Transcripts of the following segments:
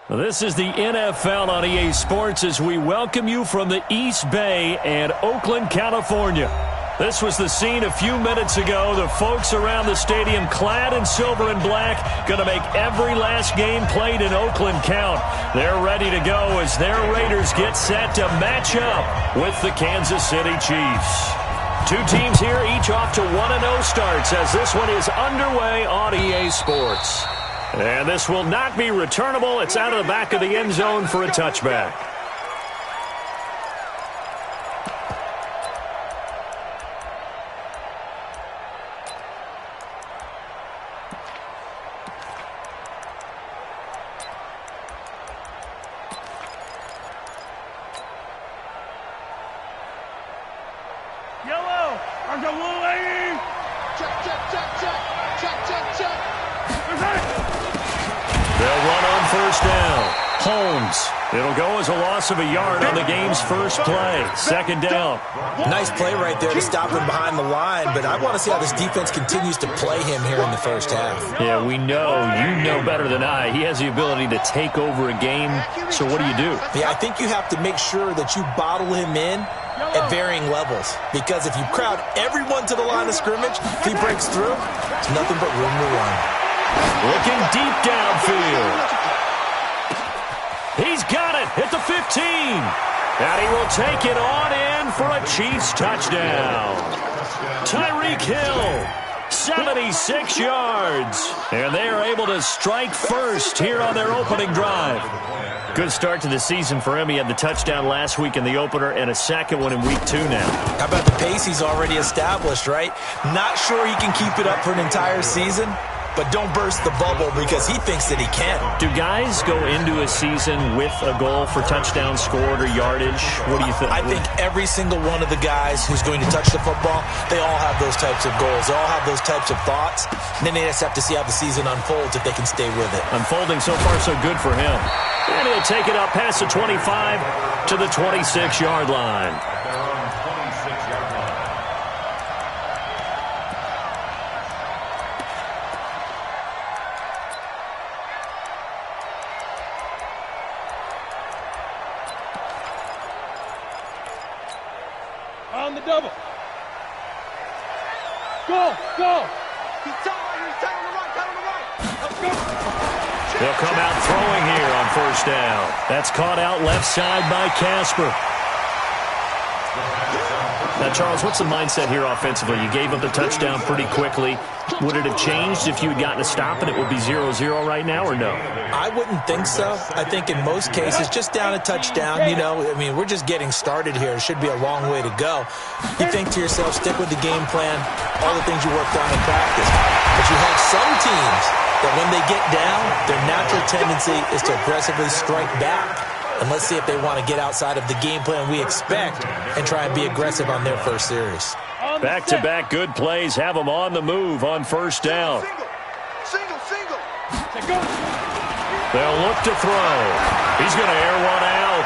This is the NFL on EA Sports as we welcome you from the East Bay and Oakland, California. This was the scene a few minutes ago. The folks around the stadium clad in silver and black going to make every last game played in Oakland count. They're ready to go as their Raiders get set to match up with the Kansas City Chiefs. Two teams here, each off to 1-0 starts as this one is underway on EA Sports. And this will not be returnable. It's out of the back of the end zone for a touchback. Yellow! I'm the blue lady! Check, check, check, check! Check, check, check! They'll run on first down. Holmes. It'll go as a loss of a yard on the game's first play. Second down. Nice play right there to stop him behind the line, but I want to see how this defense continues to play him here in the first half. Yeah, we know. You know better than I. He has the ability to take over a game. So what do you do? Yeah, I think you have to make sure that you bottle him in at varying levels, because if you crowd everyone to the line of scrimmage, if he breaks through, it's nothing but room to run. Looking deep downfield. He's got it at the 15. And he will take it on in for a Chiefs touchdown. Tyreek Hill, 76 yards. And they are able to strike first here on their opening drive. Good start to the season for him. He had the touchdown last week in the opener and a second one in week 2 now. How about the pace he's already established, right? Not sure he can keep it up for an entire season, but don't burst the bubble because he thinks that he can. Do guys go into a season with a goal for touchdowns scored or yardage? What do you think? I think every single one of the guys who's going to touch the football, they all have those types of goals. They all have those types of thoughts. And then they just have to see how the season unfolds if they can stay with it. Unfolding so far so good for him. And he'll take it up past the 25 to the 26-yard line. On the double. Go, go. He's tight on the right, Let's go. They'll come out throwing here on first down. That's caught out left side by Casper. Now, Charles, what's the mindset here offensively? You gave up the touchdown pretty quickly. Would it have changed if you had gotten a stop and it would be 0-0 right now, or no? I wouldn't think so. I think in most cases, just down a touchdown, we're just getting started here. It should be a long way to go. You think to yourself, stick with the game plan, all the things you worked on in practice. But you have some teams that when they get down, their natural tendency is to aggressively strike back. And let's see if they want to get outside of the game plan we expect and try and be aggressive on their first series. Back-to-back good plays have them on the move on first down. Single. They'll look to throw. He's going to air one out.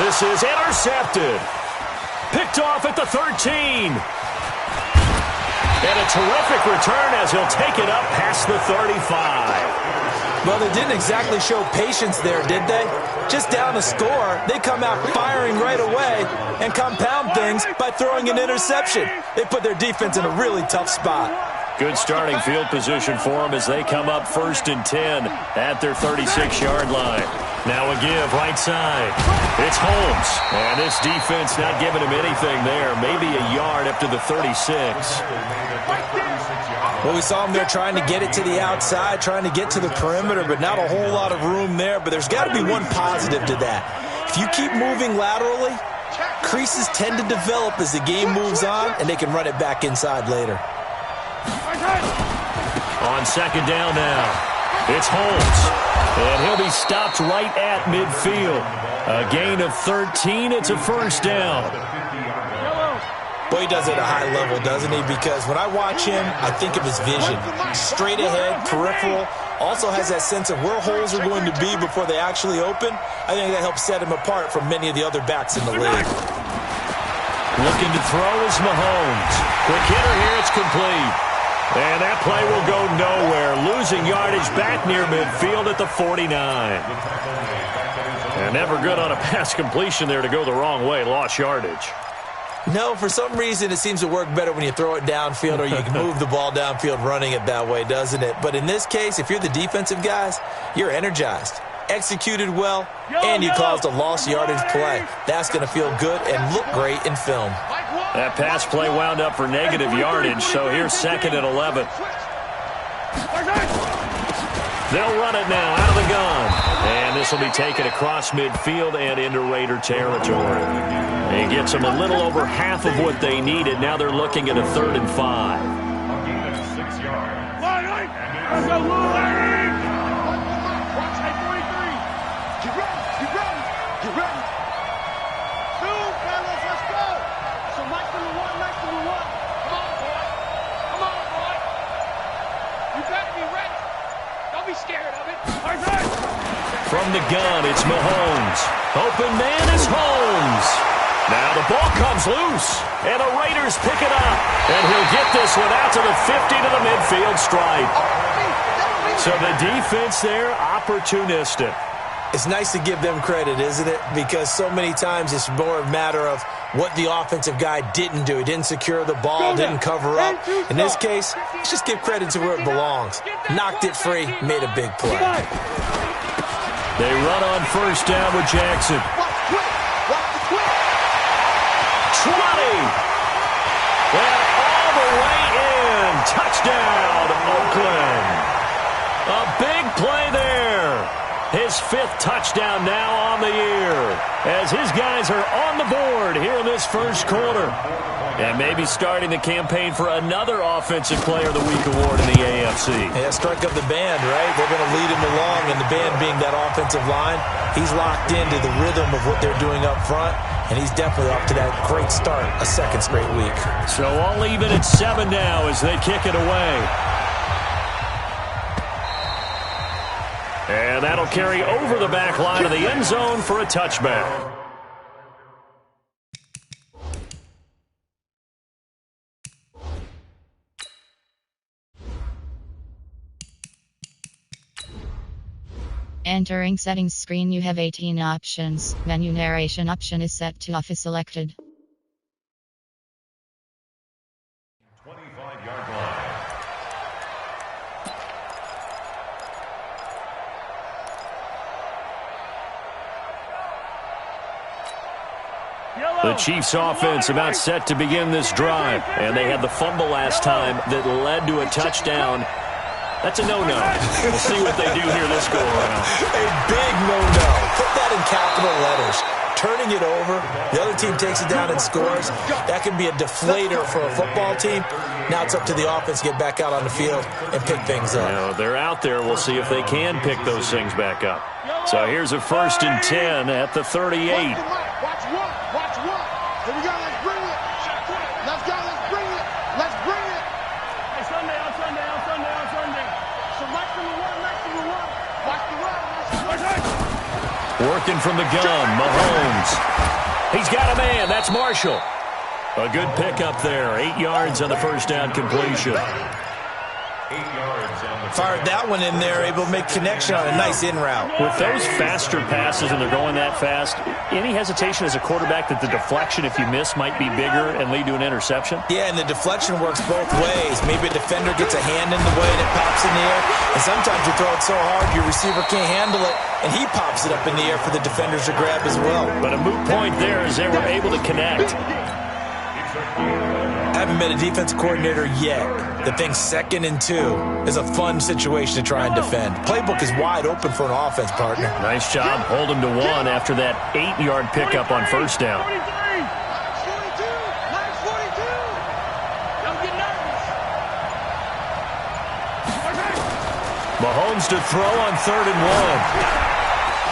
This is intercepted. Picked off at the 13. And a terrific return as he'll take it up past the 35. Well, they didn't exactly show patience there, did they? Just down a score, they come out firing right away and compound things by throwing an interception. They put their defense in a really tough spot. Good starting field position for them as they come up 1st and 10 at their 36-yard line. Now a give right side. It's Holmes. And this defense not giving him anything there. Maybe a yard up to the 36. Well, we saw him there trying to get it to the outside, trying to get to the perimeter, but not a whole lot of room there. But there's got to be one positive to that. If you keep moving laterally, creases tend to develop as the game moves on, and they can run it back inside later. On second down now, it's Holmes. And he'll be stopped right at midfield. A gain of 13. It's a first down. Boy, he does it at a high level, doesn't he? Because when I watch him, I think of his vision. Straight ahead, peripheral. Also has that sense of where holes are going to be before they actually open. I think that helps set him apart from many of the other backs in the league. Looking to throw is Mahomes. Quick hitter here, it's complete. And that play will go nowhere, losing yardage back near midfield at the 49. And never good on a pass completion there to go the wrong way, lost yardage. No, for some reason it seems to work better when you throw it downfield or you can move the ball downfield running it that way, doesn't it? But in this case, if you're the defensive guys, you're energized, executed well, and you caused a lost yardage play. That's going to feel good and look great in film. That pass play wound up for negative yardage, so here's 2nd and 11. They'll run it now out of the gun. And this will be taken across midfield and into Raider territory. He gets them a little over half of what they needed. Now they're looking at a 3rd and 5. From the gun, it's Mahomes. Open man is Holmes. Now the ball comes loose, and the Raiders pick it up. And he'll get this one out to the 50 to the midfield stripe. So the defense there, opportunistic. It's nice to give them credit, isn't it? Because so many times it's more a matter of what the offensive guy didn't do. He didn't secure the ball, didn't cover up. In this case, let's just give credit to where it belongs. Knocked it free, made a big play. They run on 1st down with Jackson. 20. And all the way in. Touchdown, Oakland. A big play there. His 5th touchdown now on the year as his guys are on the board here in this first quarter. And maybe starting the campaign for another Offensive Player of the Week award in the AFC. Yeah, strike up the band, right? They're going to lead him along, and the band being that offensive line, he's locked into the rhythm of what they're doing up front, and he's definitely off to that great start, a 2nd straight week. So all even at 7 now as they kick it away. And that'll carry over the back line of the end zone for a touchback. Entering settings screen, you have 18 options. Menu narration option is set to off is selected. 25-yard line. The Chiefs offense about set to begin this drive, and they had the fumble last time that led to a touchdown. That's a no-no. We'll see what they do here this go-around. A big no-no. Put that in capital letters. Turning it over, the other team takes it down and scores. That can be a deflator for a football team. Now it's up to the offense to get back out on the field and pick things up. Now, they're out there. We'll see if they can pick those things back up. So here's a 1st and 10 at the 38. Watch one. Here we go. Let's bring it. Let's go. Let's bring it. Let's bring it. Hey, Sunday. So watch number one. Watch the run. Working from the gun, Mahomes. He's got a man. That's Marshall. A good pickup there. 8 yards on the 1st down completion. 8 yards on the Fired that one in there, able to make connection on a nice in route. With those faster passes and they're going that fast, any hesitation as a quarterback that the deflection, if you miss, might be bigger and lead to an interception? Yeah, and the deflection works both ways. Maybe a defender gets a hand in the way and it pops in the air. And sometimes you throw it so hard your receiver can't handle it, and he pops it up in the air for the defenders to grab as well. But a moot point there as they were able to connect. I haven't met a defensive coordinator yet that thinks 2nd and 2 is a fun situation to try and defend. Playbook is wide open for an offense, partner. Nice job holding to 1 after that 8-yard pickup on 1st down. Mahomes to throw on 3rd and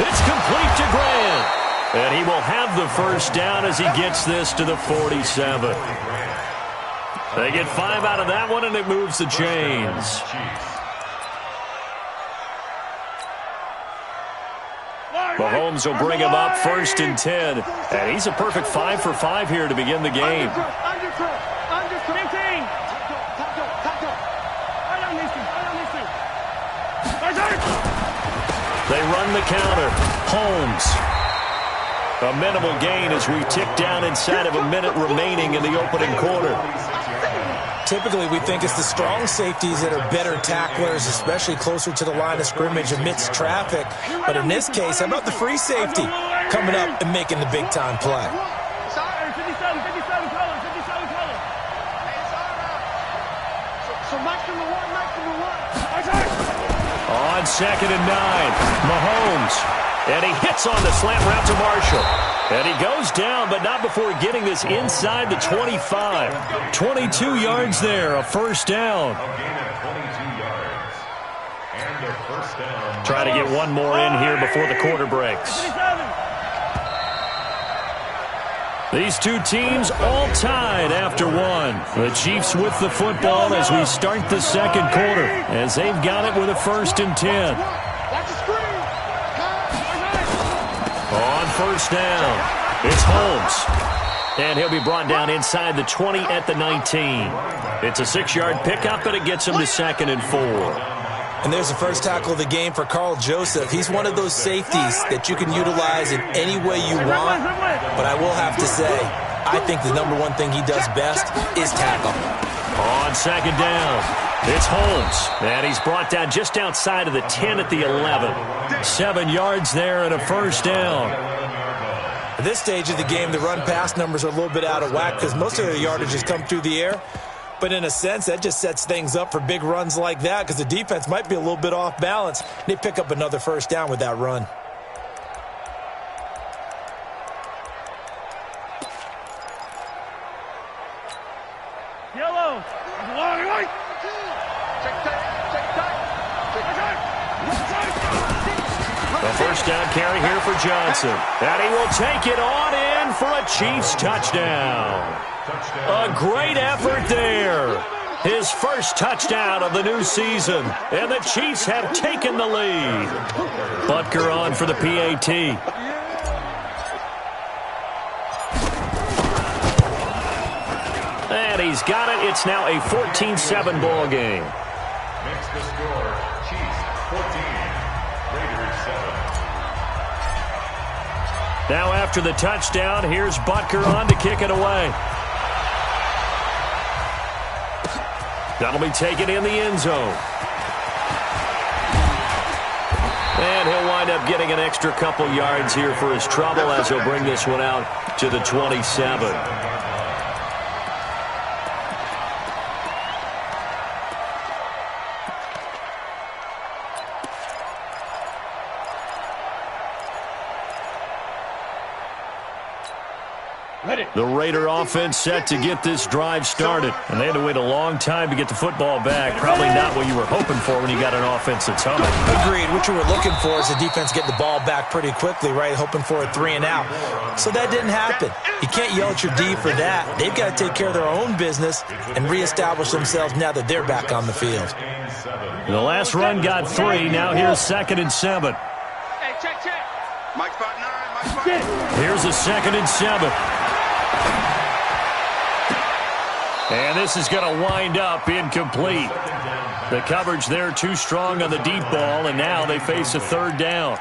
1. It's complete to Grant. And he will have the 1st down as he gets this to the 47. They get 5 out of that one, and it moves the chains. Mahomes will bring him up 1st and 10. And he's a perfect 5 for 5 here to begin the game. They run the counter. Holmes. A minimal gain as we tick down inside of a minute remaining in the opening quarter. Typically, we think it's the strong safeties that are better tacklers, especially closer to the line of scrimmage amidst traffic. But in this case, how about the free safety coming up and making the big-time play? On 2nd and 9, Mahomes. And he hits on the slant route to Marshall. And he goes down, but not before getting this inside the 25. 22 yards there, a first down. Try to get one more in here before the quarter breaks. These two teams all tied after one. The Chiefs with the football as we start the second quarter, as they've got it with a 1st and 10. On first down, it's Holmes. And he'll be brought down inside the 20 at the 19. It's a 6-yard pickup, and it gets him to 2nd and 4. And there's the first tackle of the game for Carl Joseph. He's one of those safeties that you can utilize in any way you want. But I will have to say, I think the number one thing he does best is tackle. On 2nd down, it's Holmes. And he's brought down just outside of the 10 at the 11. 7 yards there and a first down. At this stage of the game, the run-pass numbers are a little bit out of whack because most of their yardage has come through the air. But in a sense, that just sets things up for big runs like that because the defense might be a little bit off balance. They pick up another first down with that run. Yellow. A first down carry here for Johnson. And he will take it on in for a Chiefs touchdown. A great effort there. His first touchdown of the new season. And the Chiefs have taken the lead. Butker on for the PAT. And he's got it. It's now a 14-7 ball game. Makes the score Chiefs 14, Raiders 7. Now after the touchdown, here's Butker on to kick it away. That'll be taken in the end zone. And he'll wind up getting an extra couple yards here for his trouble as he'll bring this one out to the 27. The Raider offense set to get this drive started. And they had to wait a long time to get the football back. Probably not what you were hoping for when you got an offense that's humming. Agreed. What you were looking for is the defense getting the ball back pretty quickly, right? Hoping for a 3 and out. So that didn't happen. You can't yell at your D for that. They've got to take care of their own business and reestablish themselves now that they're back on the field. The last run got 3. Now here's 2nd and 7. Hey, check. Mike spot 9. Mike spot. Here's a 2nd and 7. And this is going to wind up incomplete. The coverage there too strong on the deep ball, and now they face a 3rd down.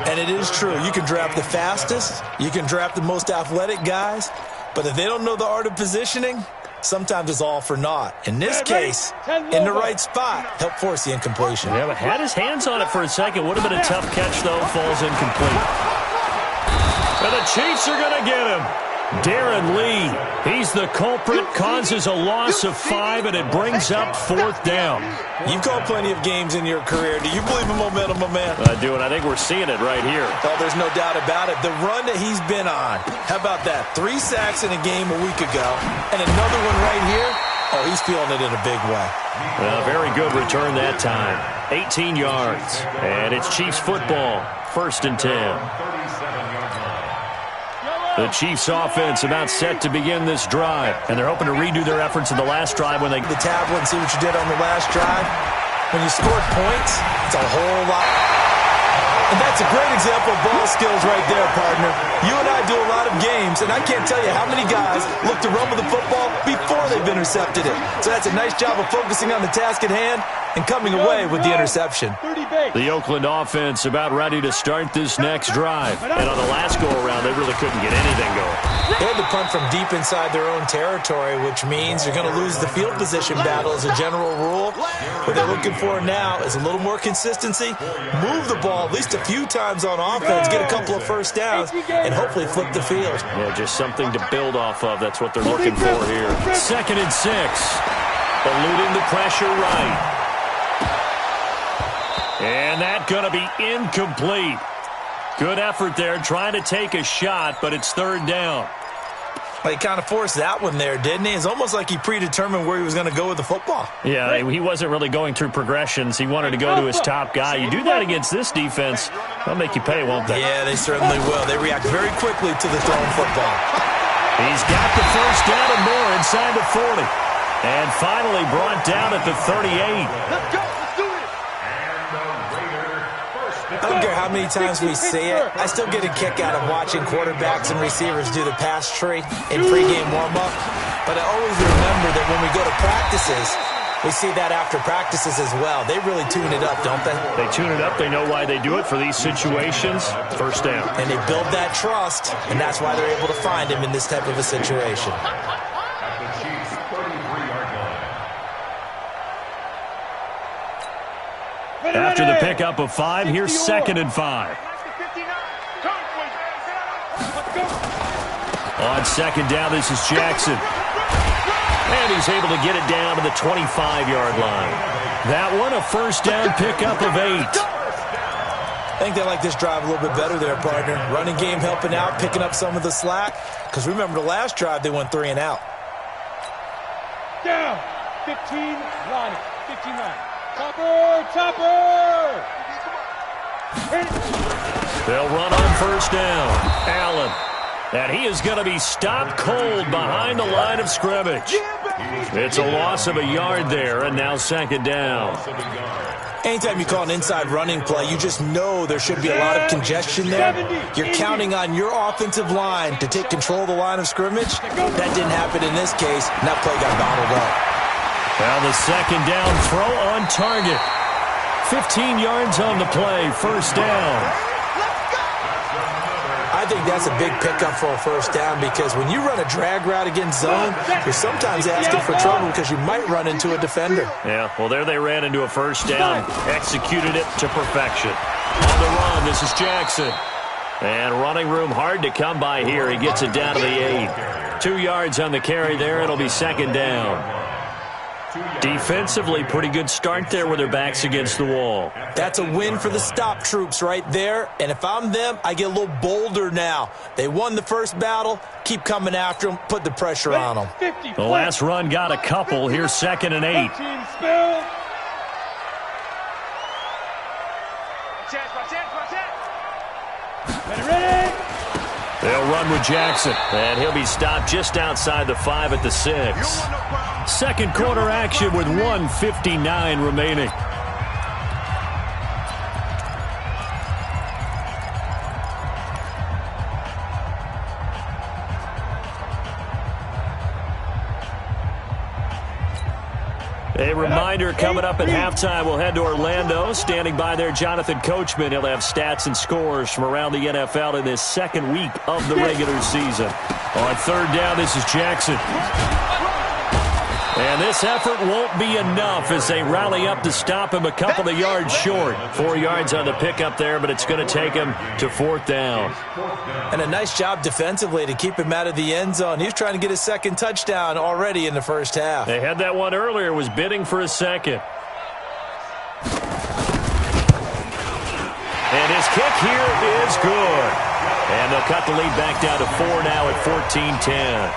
And it is true. You can draft the fastest. You can draft the most athletic guys. But if they don't know the art of positioning, sometimes it's all for naught. In this case, in the right spot, help force the incompletion. Yeah, but had his hands on it for a second. Would have been a tough catch, though. Falls incomplete. And the Chiefs are going to get him. Darren Lee, he's the culprit, causes a loss of 5, and it brings up 4th down. You've called plenty of games in your career. Do you believe in momentum, my man? I do, and I think we're seeing it right here. Oh, there's no doubt about it. The run that he's been on. How about that? 3 sacks in a game a week ago, and another one right here. Oh, he's feeling it in a big way. Very good return that time. 18 yards, and it's Chiefs football, 1st and 10. The Chiefs offense about set to begin this drive. And they're hoping to redo their efforts in the last drive when they... The tablet and see what you did on the last drive. When you scored points, it's a whole lot. And that's a great example of ball skills right there, partner. You and I do a lot of games, and I can't tell you how many guys look to run with the football before they've intercepted it. So that's a nice job of focusing on the task at hand and coming away with the interception. The Oakland offense about ready to start this next drive. And on the last go-around, they really couldn't get anything going. They had to punt from deep inside their own territory, which means you're going to lose the field position battle as a general rule. What they're looking for now is a little more consistency, move the ball at least a few times on offense, get a couple of first downs, and hopefully flip the field. Yeah, just something to build off of. That's what they're looking for here. 2nd and 6. Eluding the pressure right. And that's going to be incomplete. Good effort there, trying to take a shot, but it's 3rd down. Well, he kind of forced that one there, didn't he? It's almost like he predetermined where he was going to go with the football. Yeah, he wasn't really going through progressions. He wanted to go to his top guy. You do that against this defense, they'll make you pay, won't they? Yeah, they certainly will. They react very quickly to the thrown football. He's got the first down and more inside the 40. And finally brought down at the 38. Let's go. Let's do it. I don't care how many times we see it, I still get a kick out of watching quarterbacks and receivers do the pass tree in pregame warm-up. But I always remember that when we go to practices, we see that after practices as well. They really tune it up, don't they? They tune it up. They know why they do it for these situations. First down. And they build that trust, and that's why they're able to find him in this type of a situation. After the pickup of 5, here's 2nd and 5. On 2nd down, this is Jackson. And he's able to get it down to the 25-yard line. That one, a first down pickup of 8. I think they like this drive a little bit better there, partner. Running game helping out, picking up some of the slack. Because remember, the last drive, they went 3 and out. Down. 15, line it. 15 line. Chopper! They'll run on first down. Allen. And he is going to be stopped cold behind the line of scrimmage. It's a loss of a yard there, and now 2nd down. Anytime you call an inside running play, you just know there should be a lot of congestion there. You're counting on your offensive line to take control of the line of scrimmage. That didn't happen in this case, and that play got bottled up. Well, the 2nd down throw on target. 15 yards on the play, first down. I think that's a big pickup for a first down because when you run a drag route against zone, you're sometimes asking for trouble because you might run into a defender. Yeah, well, there they ran into a first down. Executed it to perfection. On the run, this is Jackson. And running room hard to come by here. He gets it down to the 8. 2 yards on the carry there. It'll be 2nd down. Defensively, pretty good start there with their backs against the wall. That's a win for the stop troops right there. And if I'm them, I get a little bolder now. They won the first battle. Keep coming after them. Put the pressure on them. The last run got a couple. Here's 2nd and 8. They'll run with Jackson, and he'll be stopped just outside the 5 at the 6. 2nd quarter action with 1:59 remaining. A reminder, coming up at halftime, we'll head to Orlando. Standing by there, Jonathan Coachman. He'll have stats and scores from around the NFL in this 2nd week of the regular season. On 3rd down, this is Jackson. And this effort won't be enough as they rally up to stop him a couple of yards short. 4 yards on the pickup there, but it's going to take him to 4th down. And a nice job defensively to keep him out of the end zone. He was trying to get his 2nd touchdown already in the first half. They had that one earlier, was bidding for a 2nd. And his kick here is good. And they'll cut the lead back down to 4 now at 14-10.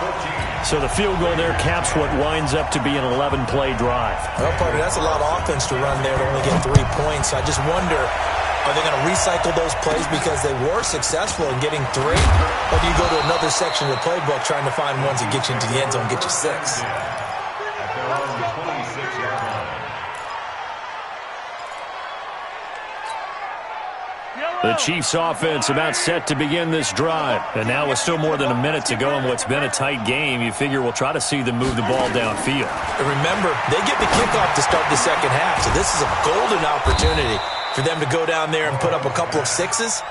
So the field goal there caps what winds up to be an 11-play drive. Well, partner, that's a lot of offense to run there to only get 3 points. So I just wonder, are they going to recycle those plays because they were successful in getting 3? Or do you go to another section of the playbook trying to find ones that get you into the end zone and get you 6? Yellow! The Chiefs offense about set to begin this drive. And now with still more than a minute to go in what's been a tight game, you figure we'll try to see them move the ball downfield. And remember, they get the kickoff to start the second half, so this is a golden opportunity for them to go down there and put up a couple of sixes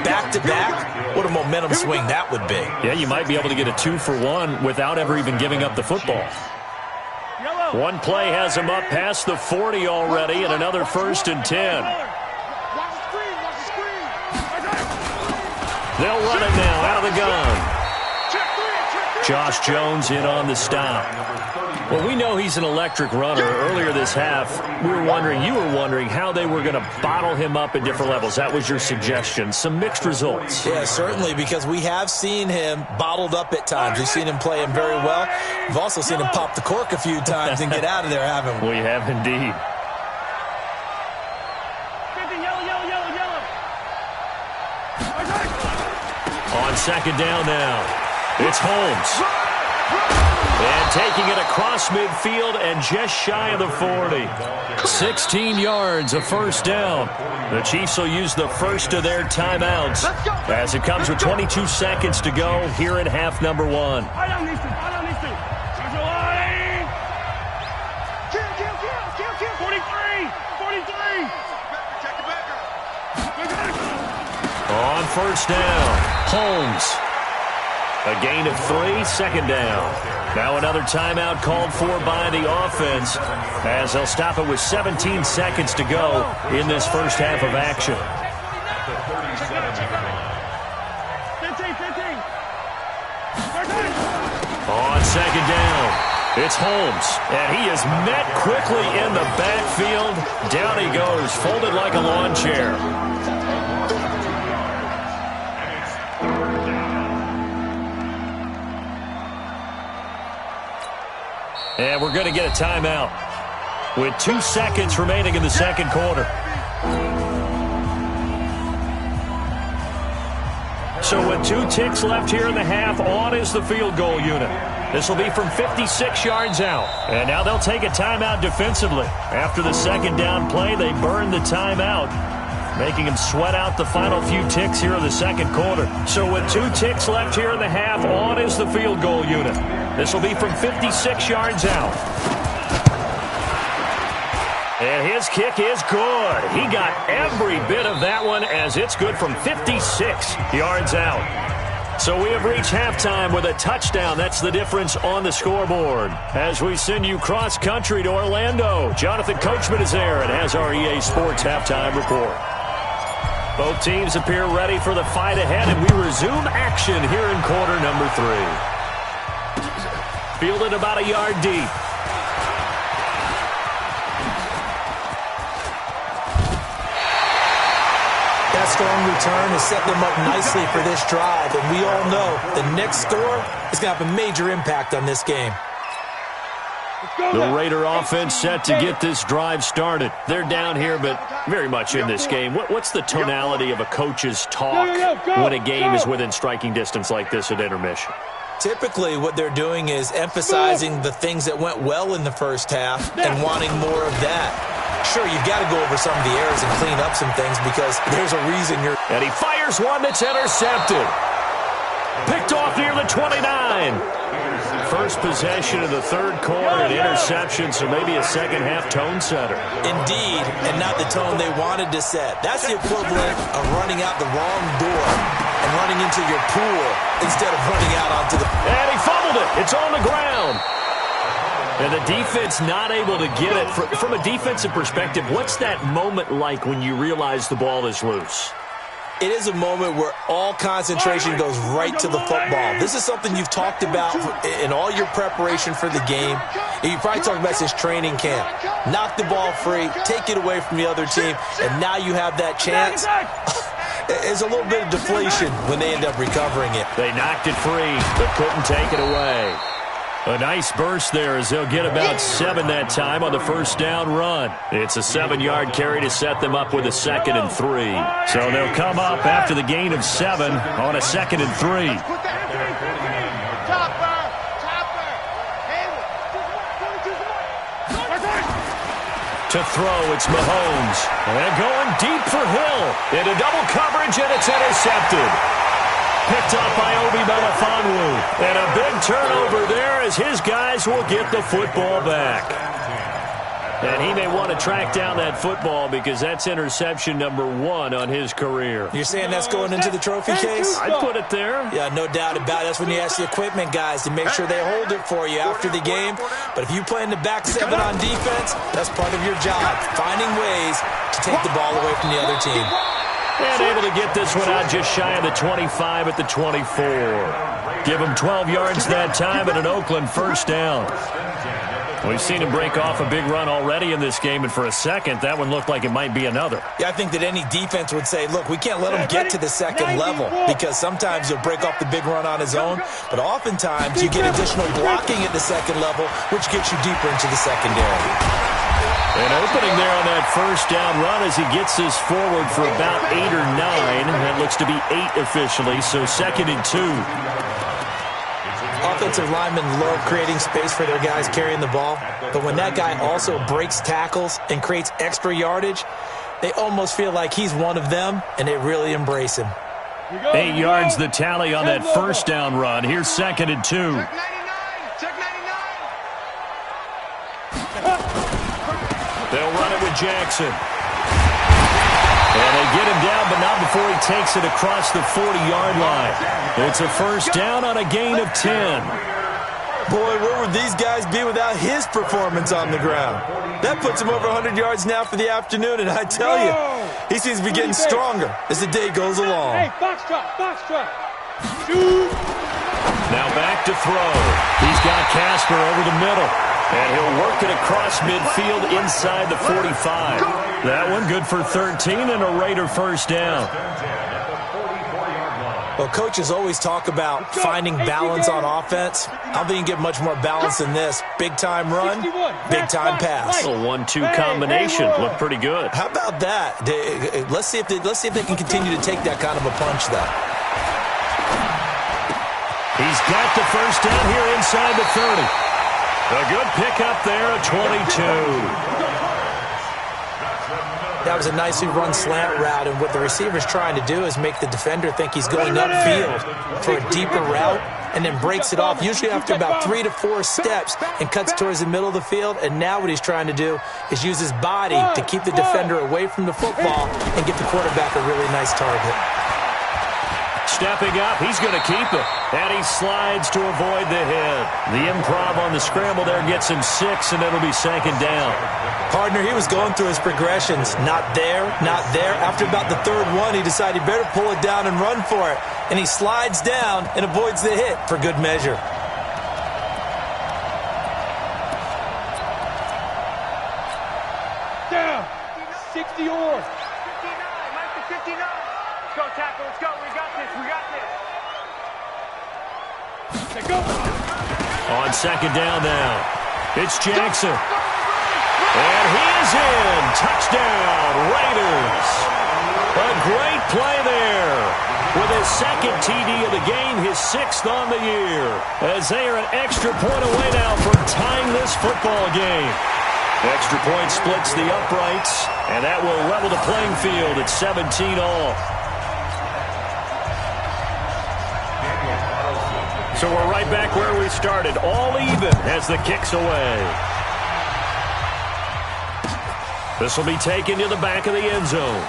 back-to-back. What a momentum swing that would be. Yeah, you might be able to get a 2-for-1 without ever even giving up the football. One play has them up past the 40 already, and another 1st and 10. They'll run it now out of the gun. Josh Jones in on the stop. Well, we know he's an electric runner. Earlier this half, you were wondering how they were going to bottle him up at different levels. That was your suggestion. Some mixed results. Yeah, certainly, because we have seen him bottled up at times. We've seen him play him very well. We've also seen him pop the cork a few times and get out of there, haven't we? We have indeed. On second down now, it's Holmes. And taking it across midfield and just shy of the 40. 16 yards, a 1st down. The Chiefs will use the first of their timeouts as it comes with 22 seconds to go here in half number 1. On 1st down, Holmes. A gain of 3, 2nd down. Now another timeout called for by the offense as they'll stop it with 17 seconds to go in this first half of action. On 2nd down, it's Holmes, and he is met quickly in the backfield. Down he goes, folded like a lawn chair. And we're going to get a timeout with 2 seconds remaining in the second quarter. So with 2 ticks left here in the half, on is the field goal unit. This will be from 56 yards out. And now they'll take a timeout defensively. After the second down play, they burn the timeout, making them sweat out the final few ticks here in the second quarter. So with 2 ticks left here in the half, on is the field goal unit. This will be from 56 yards out. And his kick is good. He got every bit of that one as it's good from 56 yards out. So we have reached halftime with a touchdown. That's the difference on the scoreboard. As we send you cross-country to Orlando, Jonathan Coachman is there and has our EA Sports halftime report. Both teams appear ready for the fight ahead, and we resume action here in quarter number 3. Fielded about a yard deep. That strong return has set them up nicely for this drive, and we all know the next score is going to have a major impact on this game. The Raider offense set to get this drive started. They're down here, but very much in this game. What's the tonality of a coach's talk when a game is within striking distance like this at intermission? Typically, what they're doing is emphasizing the things that went well in the first half and wanting more of that. Sure, you've got to go over some of the errors and clean up some things because there's a reason you're... And he fires one that's intercepted. Picked off near the 29. First possession of the third quarter, an interception, so maybe a second-half tone setter. Indeed, and not the tone they wanted to set. That's the equivalent of running out the wrong door and running into your pool instead of running out onto the... And he fumbled it. It's on the ground. And the defense not able to get it. From a defensive perspective, what's that moment like when you realize the ball is loose? It is a moment where all concentration goes right to the football. This is something you've talked about in all your preparation for the game. And you probably talked about since training camp. Knock the ball free, take it away from the other team, and now you have that chance. There's a little bit of deflation when they end up recovering it. They knocked it free, but couldn't take it away. A nice burst there as they'll get about 7 that time on the first down run. It's a 7-yard carry to set them up with a 2nd and 3. So they'll come up after the gain of 7 on a 2nd and 3. To throw, it's Mahomes. And going deep for Hill. Into double coverage, and it's intercepted. Picked up by Obi Melifonwu. And a big turnover there as his guys will get the football back. And he may want to track down that football because that's interception number 1 on his career. You're saying that's going into the trophy case? I'd put it there. Yeah, no doubt about it. That's when you ask the equipment guys to make sure they hold it for you after the game. But if you play in the back 7 on defense, that's part of your job, finding ways to take the ball away from the other team. And able to get this one out just shy of the 25 at the 24. Give him 12 yards that time and an Oakland first down. We've seen him break off a big run already in this game, and for a second, that one looked like it might be another. Yeah, I think that any defense would say, look, we can't let him get to the second level because sometimes he'll break off the big run on his own, but oftentimes you get additional blocking at the second level, which gets you deeper into the secondary. An opening there on that first down run as he gets this forward for about 8 or 9. That looks to be 8 officially, so 2nd and 2. Offensive linemen love creating space for their guys carrying the ball, but when that guy also breaks tackles and creates extra yardage, they almost feel like he's one of them, and they really embrace him. 8 yards the tally on that first down run. Here's 2nd and 2. Check 99. They'll run it with Jackson. And they get him down, but not before he takes it across the 40-yard line. It's a first down on a gain of 10. Boy, where would these guys be without his performance on the ground? That puts him over 100 yards now for the afternoon, and I tell you, he seems to be getting stronger as the day goes along. Hey, box drop. Shoot. Now back to throw. He's got Casper over the middle. And he'll work it across midfield inside the 45. That one good for 13 and a Raider first down. Well, coaches always talk about finding balance on offense. I don't think you can get much more balance than this. Big-time run, big-time pass. A 1-2 combination. Looked pretty good. How about that? Let's see if they can continue to take that kind of a punch, though. He's got the first down here inside the 30. A good pickup there at 22. That was a nicely run slant route, and what the receiver's trying to do is make the defender think he's going upfield for a deeper route and then breaks it off, usually after about 3 to 4 steps, and cuts towards the middle of the field. And now what he's trying to do is use his body to keep the defender away from the football and get the quarterback a really nice target. Stepping up, he's going to keep it. And he slides to avoid the hit. The improv on the scramble there gets him 6, and it'll be 2nd down. Partner, he was going through his progressions. Not there, not there. After about the 3rd one, he decided he better pull it down and run for it. And he slides down and avoids the hit for good measure. Down. 60 or. 59. Mike to 59. Let's go, tackle. Let's go. We got this. Let's go. On 2nd down now. It's Jackson. And he is in. Touchdown, Raiders. A great play there. With his 2nd TD of the game, his 6th on the year. As they are an extra point away now from tying this football game. Extra point splits the uprights, and that will level the playing field at 17 all. So we're right back where we started, all even as the kick's away. This will be taken to the back of the end zone.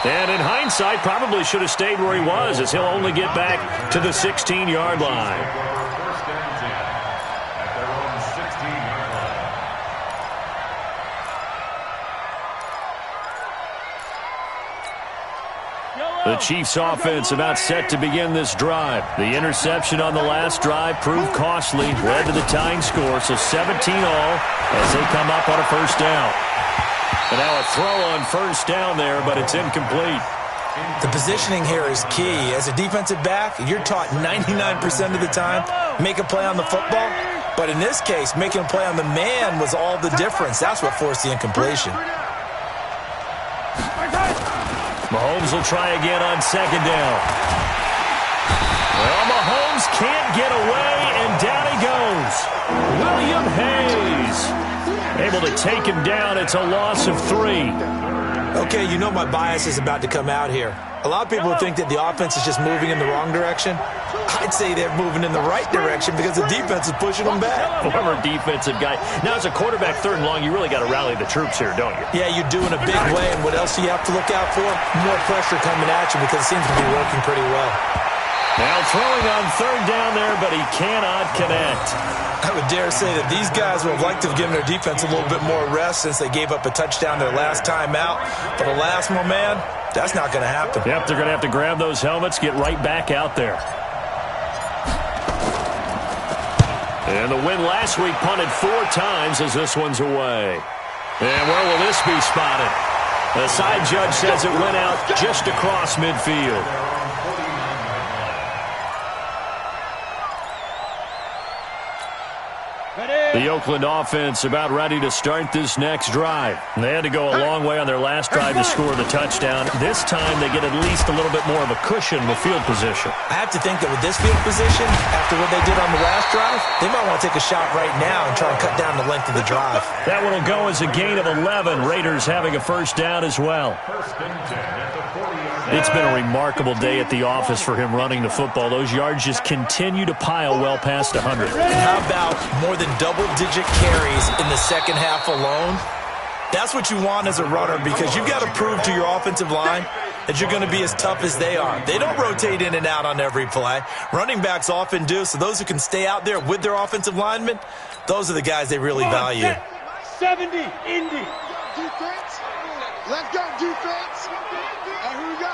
And in hindsight, probably should have stayed where he was, as he'll only get back to the 16-yard line. First and 10 at their own 16-yard line. The Chiefs' offense about set to begin this drive. The interception on the last drive proved costly, led to the tying score, so 17 all as they come up on a first down. And now a throw on first down there, but it's incomplete. The positioning here is key. As a defensive back, you're taught 99% of the time, make a play on the football. But in this case, making a play on the man was all the difference. That's what forced the incompletion. Mahomes will try again on 2nd down. Well, Mahomes can't get away, and down he goes. William Hayes. Able to take him down. It's a loss of 3. Okay, you know my bias is about to come out here. A lot of people think that the offense is just moving in the wrong direction. I'd say they're moving in the right direction because the defense is pushing them back. Former defensive guy. Now, as a quarterback, 3rd and long, you really got to rally the troops here, don't you? Yeah, you do in a big way. And what else do you have to look out for? More pressure coming at you because it seems to be working pretty well. Now throwing on 3rd down there, but he cannot connect. I would dare say that these guys would have liked to have given their defense a little bit more rest since they gave up a touchdown their last time out. But alas, my man, that's not going to happen. Yep, they're going to have to grab those helmets, get right back out there. And the win last week punted 4 times as this one's away. And where will this be spotted? The side judge says it went out just across midfield. The Oakland offense about ready to start this next drive. They had to go a long way on their last drive to score the touchdown. This time they get at least a little bit more of a cushion with field position. I have to think that with this field position, after what they did on the last drive, they might want to take a shot right now and try and cut down the length of the drive. That one will go as a gain of 11. Raiders having a 1st down as well. It's been a remarkable day at the office for him running the football. Those yards just continue to pile well past 100. And how about more than double-digit carries in the second half alone? That's what you want as a runner because you've got to prove to your offensive line that you're going to be as tough as they are. They don't rotate in and out on every play. Running backs often do, so those who can stay out there with their offensive linemen, those are the guys they really value. 70, Indy. Defense. Let's go, defense. And here we go.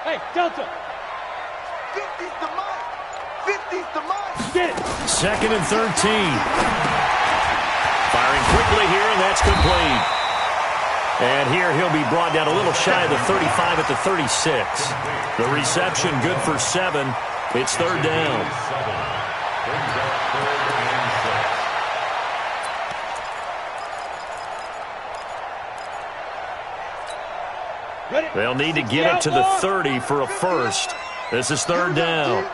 Hey, Delta. 50's the mark. 50's the mark. Get it. 2nd and 13. Firing quickly here, and that's complete. And here he'll be brought down a little shy of the 35 at the 36. The reception good for 7. It's 3rd down. They'll need to get it to the 30 for a 1st. This is 3rd down.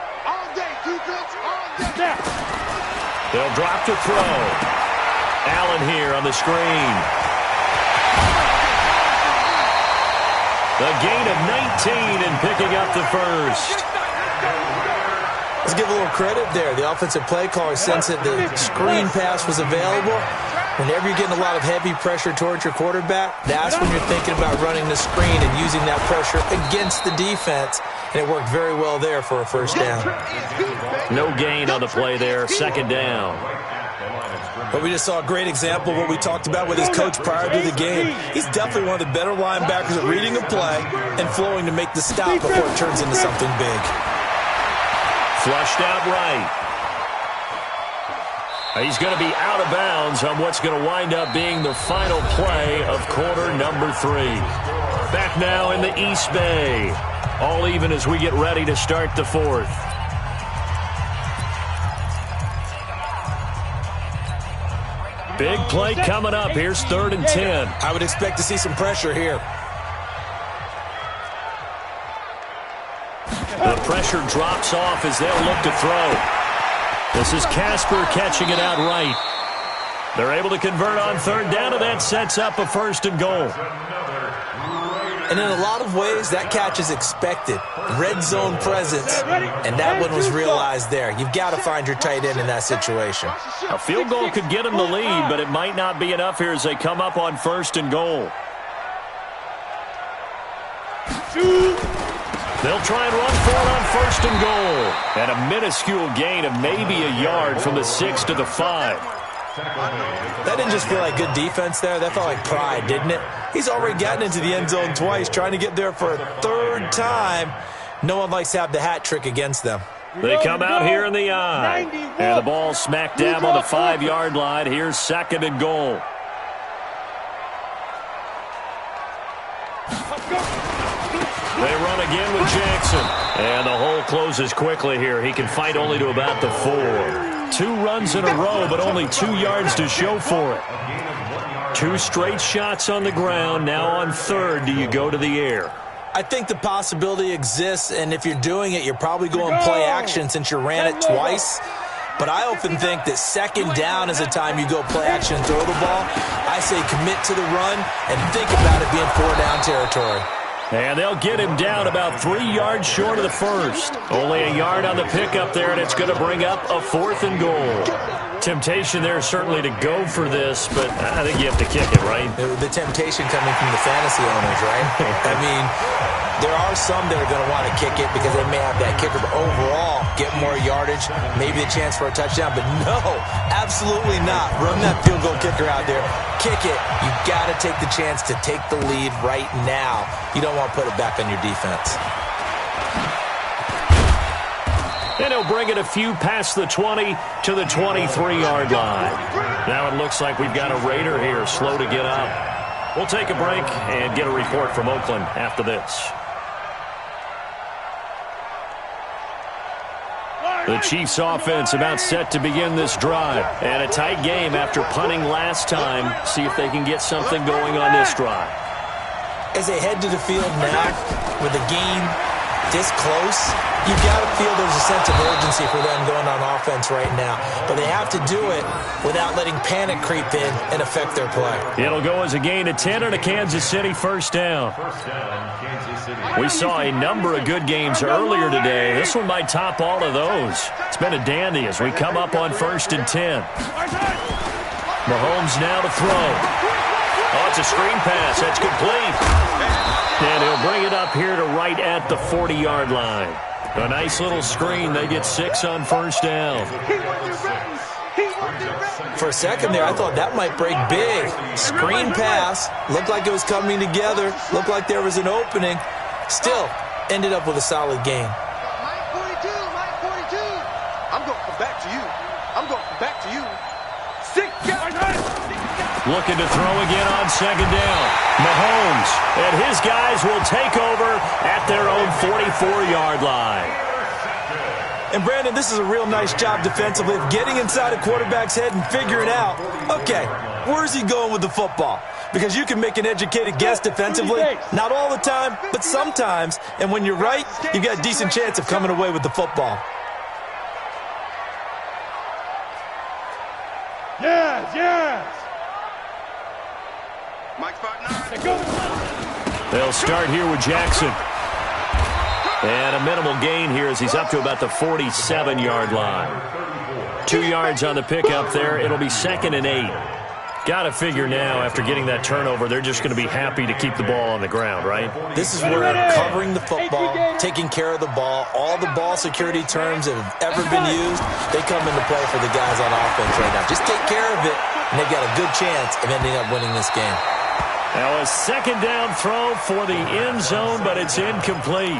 They'll drop to throw. Allen here on the screen. The gain of 19 and picking up the 1st. Let's give a little credit there. The offensive play caller sensed that the screen pass was available. Whenever you're getting a lot of heavy pressure towards your quarterback, that's when you're thinking about running the screen and using that pressure against the defense. And it worked very well there for a 1st down. No gain on the play there. 2nd down. But we just saw a great example of what we talked about with his coach prior to the game. He's definitely one of the better linebackers at reading a play and flowing to make the stop before it turns into something big. Flushed out right. He's going to be out of bounds on what's going to wind up being the final play of quarter number 3. Back now in the East Bay. All even as we get ready to start the 4th. Big play coming up. Here's 3rd and 10. I would expect to see some pressure here. The pressure drops off as they'll look to throw. This is Casper catching it out right. They're able to convert on 3rd down, and that sets up a 1st and goal. And in a lot of ways, that catch is expected. Red zone presence, and that one was realized there. You've got to find your tight end in that situation. A field goal could get them the lead, but it might not be enough here as they come up on 1st and goal. They'll try and run for it on 1st and goal. And a minuscule gain of maybe a yard from the 6 to the 5. That didn't just feel like good defense there. That felt like pride, didn't it? He's already gotten into the end zone twice, trying to get there for a 3rd time. No one likes to have the hat trick against them. They come out here in the eye. And the ball smack dab on the 5-yard line. Here's 2nd and goal. They run again with Jackson. And the hole closes quickly here. He can fight only to about the 4. 2 runs in a row, but only 2 yards to show for it. 2 straight shots on the ground. Now on 3rd, do you go to the air? I think the possibility exists, and if you're doing it, you're probably going play action since you ran it twice. But I often think that second down is a time you go play action and throw the ball. I say commit to the run and think about it being 4-down territory. And they'll get him down about 3 yards short of the first. Only a yard on the pickup there, and it's going to bring up a 4th and goal. Temptation there certainly to go for this, but I think you have to kick it, right? The temptation coming from the fantasy owners, right? I mean, there are some that are going to want to kick it because they may have that kicker, but overall, get more yardage, maybe a chance for a touchdown. But no, absolutely not. Run that field goal kicker out there. Kick it. You got to take the chance to take the lead right now. You don't want to put it back on your defense. And he'll bring it a few past the 20 to the 23-yard line. Now it looks like we've got a Raider here slow to get up. We'll take a break and get a report from Oakland after this. The Chiefs offense about set to begin this drive. And a tight game after punting last time. See if they can get something going on this drive. As they head to the field now with the game this close, you've got to feel there's a sense of urgency for them going on offense right now. But they have to do it without letting panic creep in and affect their play. It'll go as a gain of 10 and a Kansas City first down. Kansas City. We saw a number of good games earlier today. This one might top all of those. It's been a dandy as we come up on 1st and 10. Mahomes now to throw. Oh, it's a screen pass. That's complete. And he'll bring it up here to right at the 40-yard line. A nice little screen. They get 6 on first down. For a second there, I thought that might break big. Screen pass. Looked like it was coming together. Looked like there was an opening. Still, ended up with a solid game. Mike 42. I'm going to come back to you. I'm going to come back to you. 6 yards. Looking to throw again on second down. Mahomes and his guys will take over at their own 44-yard line. And, Brandon, this is a real nice job defensively of getting inside a quarterback's head and figuring out, okay, where's he going with the football? Because you can make an educated guess defensively. Not all the time, but sometimes. And when you're right, you've got a decent chance of coming away with the football. Yes. They'll start here with Jackson. And a minimal gain here as he's up to about the 47-yard line. 2 yards on the pickup there. It'll be 2nd and 8. Got to figure now, after getting that turnover, they're just going to be happy to keep the ball on the ground, right? This is where covering the football, taking care of the ball, all the ball security terms that have ever been used, they come into play for the guys on offense right now. Just take care of it, and they've got a good chance of ending up winning this game. Now a second down throw for the end zone, but it's incomplete.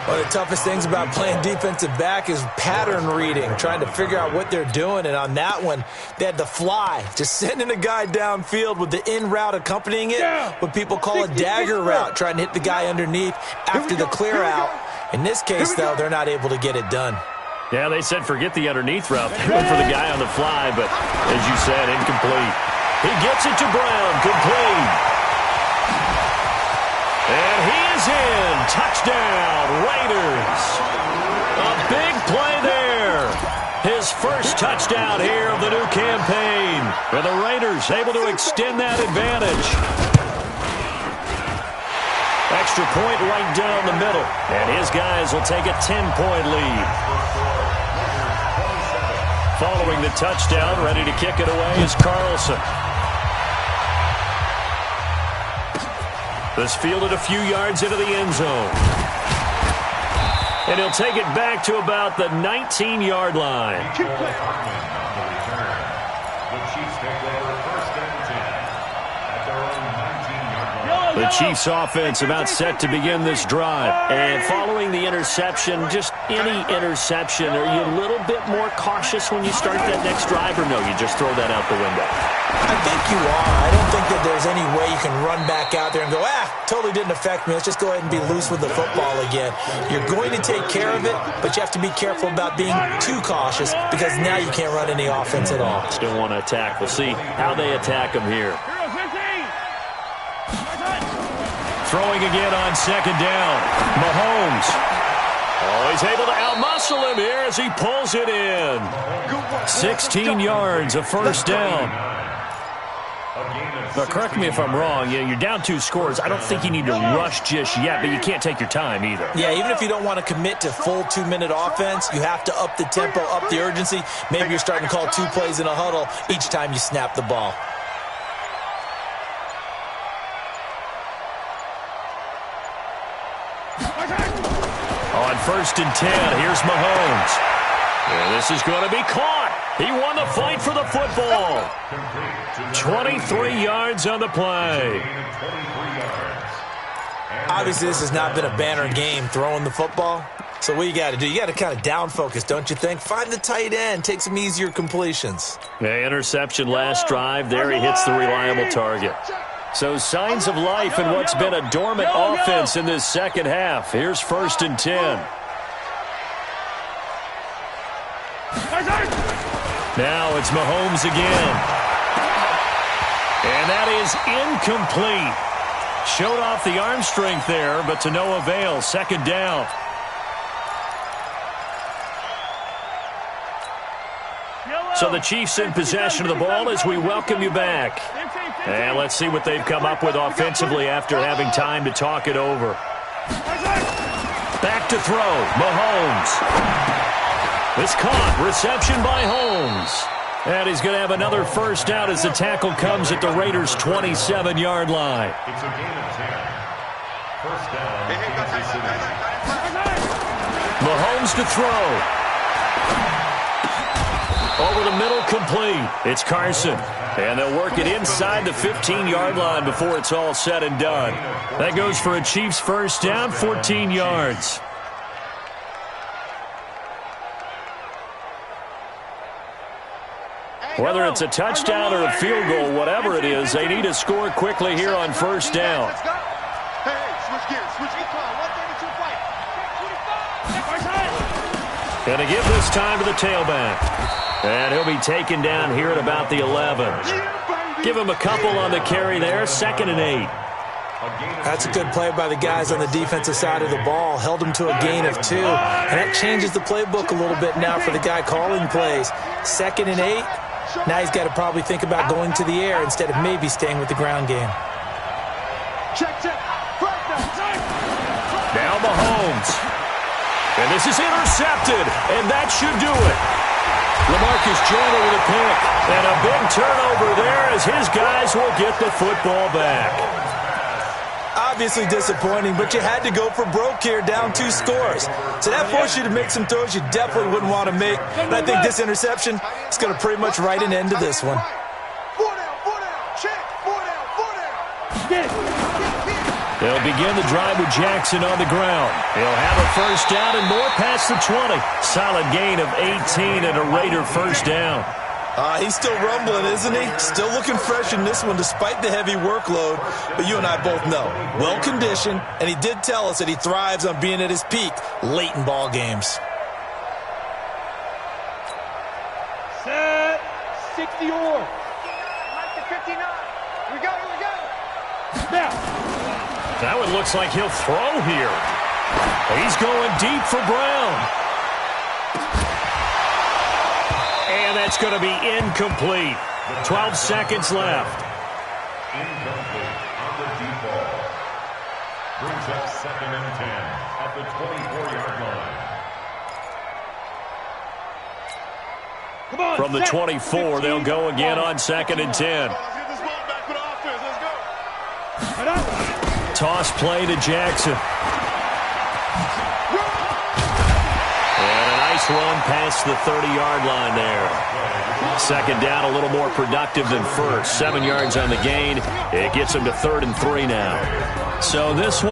One of the toughest things about playing defensive back is pattern reading, trying to figure out what they're doing. And on that one, they had the fly, just sending a guy downfield with the in route accompanying it, what people call a dagger route, trying to hit the guy underneath after the clear out. In this case, though, they're not able to get it done. Yeah, they said forget the underneath route. They went for the guy on the fly, but as you said, incomplete. He gets it to Brown, complete. And he is in. Touchdown, Raiders. A big play there. His first touchdown here of the new campaign. And the Raiders able to extend that advantage. Extra point right down the middle. And his guys will take a 10-point lead. Following the touchdown, ready to kick it away is Carlson. This fielded a few yards into the end zone. And he'll take it back to about the 19-yard line. The Chiefs take over 1st and 10 at their own 19-yard line. The Chiefs offense about set to begin this drive. And following the interception, just any interception, are you a little bit more cautious when you start that next drive, or no, you just throw that out the window? I think you are. I don't think that there's any way you can run back out there and go, totally didn't affect me. Let's just go ahead and be loose with the football again. You're going to take care of it, but you have to be careful about being too cautious because now you can't run any offense at all. Still want to attack. We'll see how they attack him here. Throwing again on second down. Mahomes. Oh, he's able to outmuscle him here as he pulls it in. 16 yards, a first down. Now, correct me if I'm wrong. Yeah, you're down 2 scores. I don't think you need to rush just yet, but you can't take your time either. Yeah, even if you don't want to commit to full 2-minute offense, you have to up the tempo, up the urgency. Maybe you're starting to call 2 plays in a huddle each time you snap the ball. On 1st and 10, here's Mahomes. And this is going to be caught. He won the fight for the football. 23 yards on the play. Obviously, this has not been a banner game throwing the football. So what you got to do, you got to kind of down focus, don't you think? Find the tight end, take some easier completions. Yeah, interception last drive. There he hits the reliable target. So signs of life in what's been a dormant offense in this second half. Here's 1st and 10. Now it's Mahomes again. And that is incomplete. Showed off the arm strength there, but to no avail. 2nd down. So the Chiefs in possession of the ball as we welcome you back. And let's see what they've come up with offensively after having time to talk it over. Back to throw. Mahomes. It's caught. Reception by Holmes. And he's going to have another first down as the tackle comes at the Raiders' 27-yard line. It's a gain of 10. First down, Kansas City. Mahomes to throw. Over the middle, complete. It's Carson. And they'll work it inside the 15-yard line before it's all said and done. That goes for a Chiefs first down, 14 yards. Whether it's a touchdown or a field goal, whatever it is, they need to score quickly here on first down. Hey, switch gears. Switch gears. 132 fight. Going to give this time to the tailback. And he'll be taken down here at about the 11. Give him a couple on the carry there. 2nd and 8. That's a good play by the guys on the defensive side of the ball. Held them to a gain of 2. And that changes the playbook a little bit now for the guy calling plays. 2nd and 8. Now he's got to probably think about going to the air instead of maybe staying with the ground game. Now Mahomes. And this is intercepted. And that should do it. LaMarcus Joyner with a pick. And a big turnover there as his guys will get the football back. Obviously disappointing, but you had to go for broke here, down 2 scores. So that forced you to make some throws you definitely wouldn't want to make. And I think this interception is going to pretty much write an end to this one. 4 down, check, 4 down. They'll begin the drive with Jackson on the ground. He'll have a first down and more past the 20. Solid gain of 18 and a Raider first down. He's still rumbling, isn't he? Still looking fresh in this one despite the heavy workload. But you and I both know, well-conditioned, and he did tell us that he thrives on being at his peak late in ball games. Set, 60 or. 59. We got it. Now. That one looks like he'll throw here. He's going deep for Brown. And that's going to be incomplete. 12 seconds left. Incomplete on the deep ball. Brings up 2nd and 10 at the 24-yard line. From the 24, they'll go again on 2nd and 10. Let's get this ball back for the offense. Let's go. Toss play to Jackson. And a nice run past the 30-yard line there. 2nd down, a little more productive than first. 7 yards on the gain. It gets him to 3rd and 3 now. So this one.